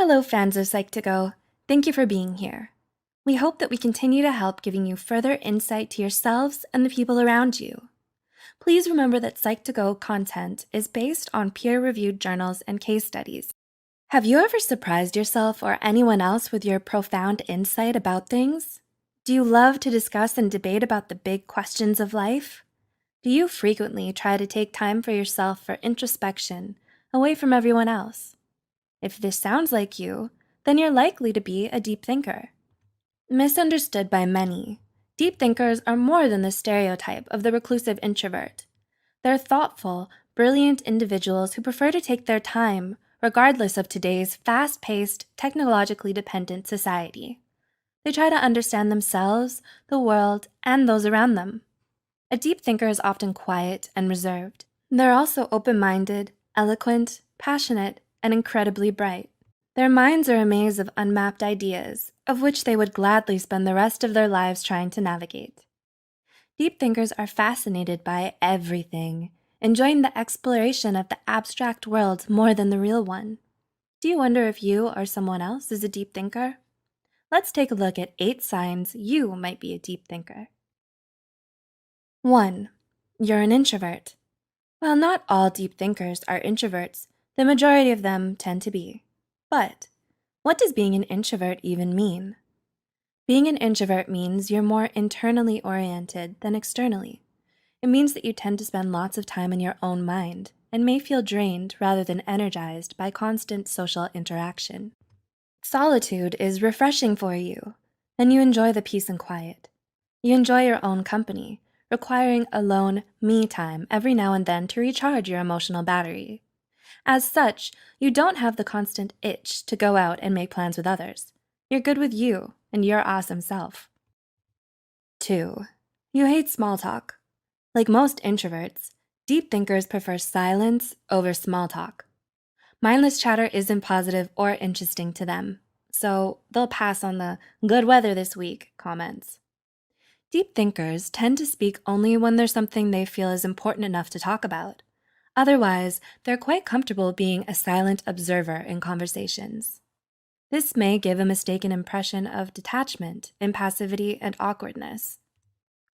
Hello, fans of Psych2Go. Thank you for being here. We hope that we continue to help giving you further insight to yourselves and the people around you. Please remember that Psych2Go content is based on peer-reviewed journals and case studies. Have you ever surprised yourself or anyone else with your profound insight about things? Do you love to discuss and debate about the big questions of life? Do you frequently try to take time for yourself for introspection, away from everyone else? If this sounds like you, then you're likely to be a deep thinker. Misunderstood by many, deep thinkers are more than the stereotype of the reclusive introvert. They're thoughtful, brilliant individuals who prefer to take their time, regardless of today's fast-paced, technologically dependent society. They try to understand themselves, the world, and those around them. A deep thinker is often quiet and reserved. They're also open-minded, eloquent, passionate, and incredibly bright. Their minds are a maze of unmapped ideas, of which they would gladly spend the rest of their lives trying to navigate. Deep thinkers are fascinated by everything, enjoying the exploration of the abstract world more than the real one. Do you wonder if you or someone else is a deep thinker? Let's take a look at 8 signs you might be a deep thinker. 1. You're an introvert. While not all deep thinkers are introverts, the majority of them tend to be. But what does being an introvert even mean? Being an introvert means you're more internally oriented than externally. It means that you tend to spend lots of time in your own mind and may feel drained rather than energized by constant social interaction. Solitude is refreshing for you, and you enjoy the peace and quiet. You enjoy your own company, requiring alone me time every now and then to recharge your emotional battery. As such, you don't have the constant itch to go out and make plans with others. You're good with you and your awesome self. 2. You hate small talk. Like most introverts, deep thinkers prefer silence over small talk. Mindless chatter isn't positive or interesting to them, so they'll pass on the "good weather this week" comments. Deep thinkers tend to speak only when there's something they feel is important enough to talk about. Otherwise, they're quite comfortable being a silent observer in conversations. This may give a mistaken impression of detachment, impassivity, and awkwardness.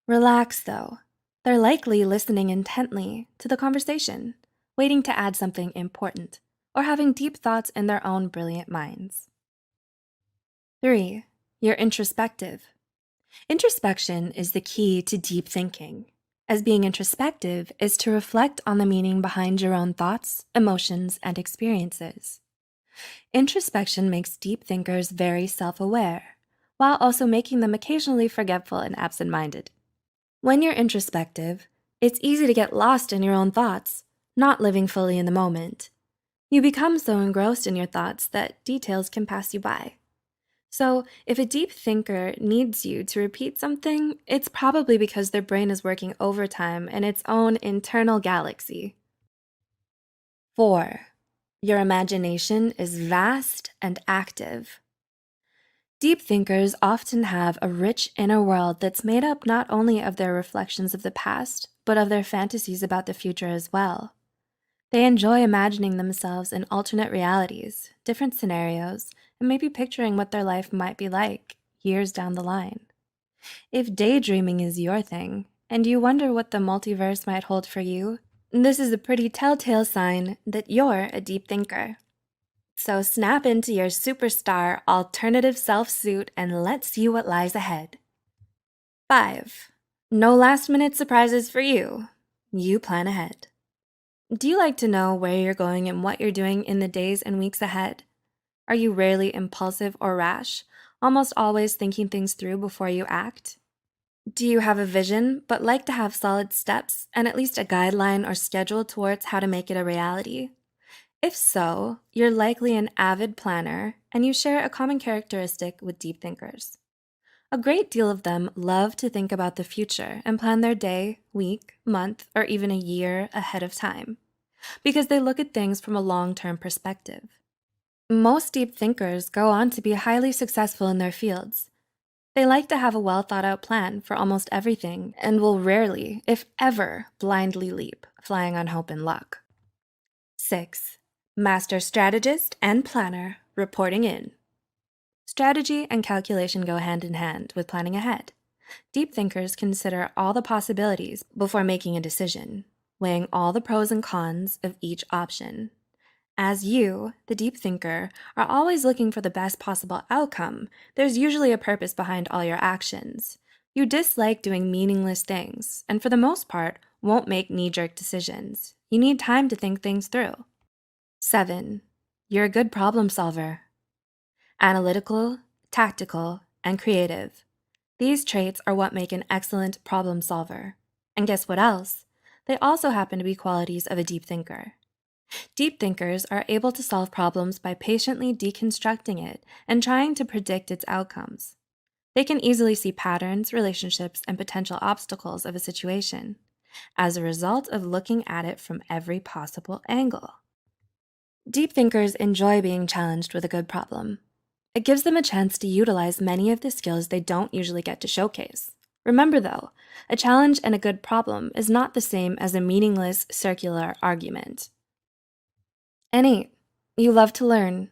Relax, though. They're likely listening intently to the conversation, waiting to add something important, or having deep thoughts in their own brilliant minds. 3. You're introspective. Introspection is the key to deep thinking, as being introspective is to reflect on the meaning behind your own thoughts, emotions, and experiences. Introspection makes deep thinkers very self-aware, while also making them occasionally forgetful and absent-minded. When you're introspective, it's easy to get lost in your own thoughts, not living fully in the moment. You become so engrossed in your thoughts that details can pass you by. So if a deep thinker needs you to repeat something, it's probably because their brain is working overtime in its own internal galaxy. 4. Your imagination is vast and active. Deep thinkers often have a rich inner world that's made up not only of their reflections of the past, but of their fantasies about the future as well. They enjoy imagining themselves in alternate realities, different scenarios, and maybe picturing what their life might be like years down the line. If daydreaming is your thing, and you wonder what the multiverse might hold for you, this is a pretty telltale sign that you're a deep thinker. So snap into your superstar alternative self suit and let's see what lies ahead. 5. No last-minute surprises for you. You plan ahead. Do you like to know where you're going and what you're doing in the days and weeks ahead? Are you rarely impulsive or rash, almost always thinking things through before you act? Do you have a vision but like to have solid steps and at least a guideline or schedule towards how to make it a reality? If so, you're likely an avid planner and you share a common characteristic with deep thinkers. A great deal of them love to think about the future and plan their day, week, month, or even a year ahead of time, because they look at things from a long-term perspective. Most deep thinkers go on to be highly successful in their fields. They like to have a well-thought-out plan for almost everything and will rarely, if ever, blindly leap, flying on hope and luck. 6. Master strategist and planner, reporting in. Strategy and calculation go hand in hand with planning ahead. Deep thinkers consider all the possibilities before making a decision, weighing all the pros and cons of each option. As you, the deep thinker, are always looking for the best possible outcome, there's usually a purpose behind all your actions. You dislike doing meaningless things, and for the most part, won't make knee-jerk decisions. You need time to think things through. 7. You're a good problem solver. Analytical, tactical, and creative. These traits are what make an excellent problem solver. And guess what else? They also happen to be qualities of a deep thinker. Deep thinkers are able to solve problems by patiently deconstructing it and trying to predict its outcomes. They can easily see patterns, relationships, and potential obstacles of a situation as a result of looking at it from every possible angle. Deep thinkers enjoy being challenged with a good problem. It gives them a chance to utilize many of the skills they don't usually get to showcase. Remember though, a challenge and a good problem is not the same as a meaningless circular argument. And 8. You love to learn.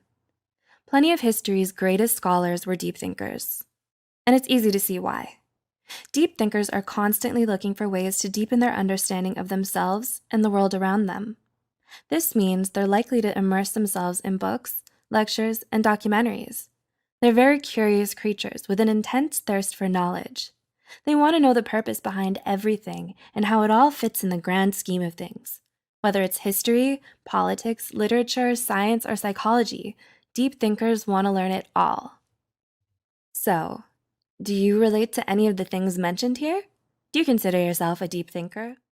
Plenty of history's greatest scholars were deep thinkers. And it's easy to see why. Deep thinkers are constantly looking for ways to deepen their understanding of themselves and the world around them. This means they're likely to immerse themselves in books, lectures, and documentaries. They're very curious creatures with an intense thirst for knowledge. They want to know the purpose behind everything and how it all fits in the grand scheme of things. Whether it's history, politics, literature, science, or psychology, deep thinkers want to learn it all. So, do you relate to any of the things mentioned here? Do you consider yourself a deep thinker?